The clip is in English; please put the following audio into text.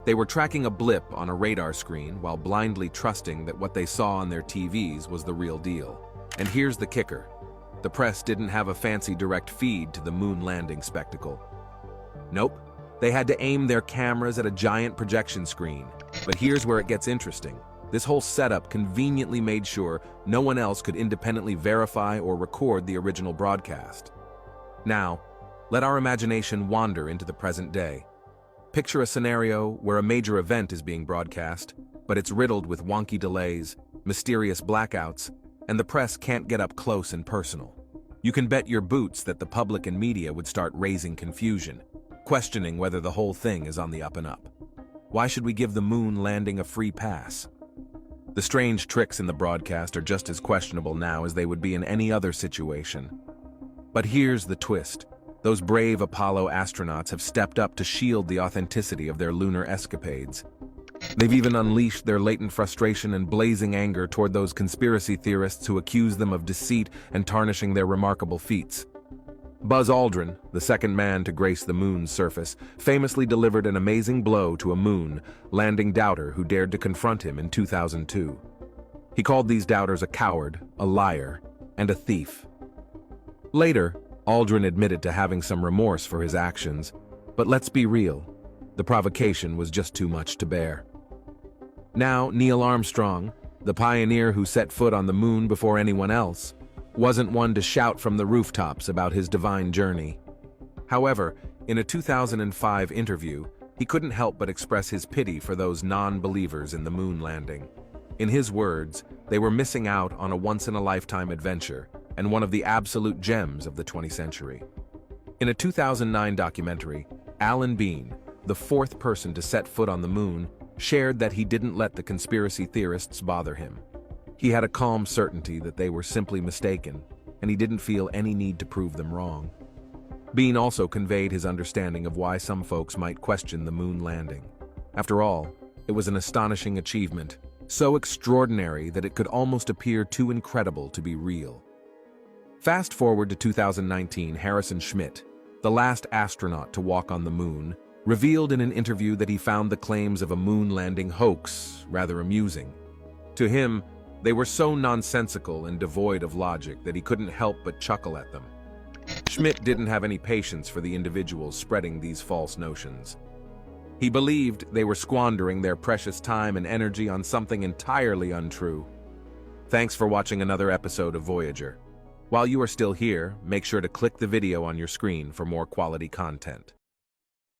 They were tracking a blip on a radar screen while blindly trusting that what they saw on their TVs was the real deal. And here's the kicker. The press didn't have a fancy direct feed to the moon landing spectacle. Nope, they had to aim their cameras at a giant projection screen. But here's where it gets interesting. This whole setup conveniently made sure no one else could independently verify or record the original broadcast. Now, let our imagination wander into the present day. Picture a scenario where a major event is being broadcast, but it's riddled with wonky delays, mysterious blackouts, and the press can't get up close and personal. You can bet your boots that the public and media would start raising confusion, questioning whether the whole thing is on the up and up. Why should we give the moon landing a free pass? The strange tricks in the broadcast are just as questionable now as they would be in any other situation. But here's the twist. Those brave Apollo astronauts have stepped up to shield the authenticity of their lunar escapades. They've even unleashed their latent frustration and blazing anger toward those conspiracy theorists who accuse them of deceit and tarnishing their remarkable feats. Buzz Aldrin, the second man to grace the moon's surface, famously delivered an amazing blow to a moon landing doubter who dared to confront him in 2002. He called these doubters a coward, a liar, and a thief. Later, Aldrin admitted to having some remorse for his actions, but let's be real, the provocation was just too much to bear. Now, Neil Armstrong, the pioneer who set foot on the moon before anyone else, wasn't one to shout from the rooftops about his divine journey. However, in a 2005 interview, he couldn't help but express his pity for those non-believers in the moon landing. In his words, they were missing out on a once-in-a-lifetime adventure and one of the absolute gems of the 20th century. In a 2009 documentary, Alan Bean, the fourth person to set foot on the moon, shared that he didn't let the conspiracy theorists bother him. He had a calm certainty that they were simply mistaken, and he didn't feel any need to prove them wrong. Bean also conveyed his understanding of why some folks might question the moon landing. After all, it was an astonishing achievement, so extraordinary that it could almost appear too incredible to be real. Fast forward to 2019, Harrison Schmitt, the last astronaut to walk on the moon, revealed in an interview that he found the claims of a moon landing hoax rather amusing. To him, they were so nonsensical and devoid of logic that he couldn't help but chuckle at them. Schmitt didn't have any patience for the individuals spreading these false notions. He believed they were squandering their precious time and energy on something entirely untrue. Thanks for watching another episode of Voyager. While you are still here, make sure to click the video on your screen for more quality content.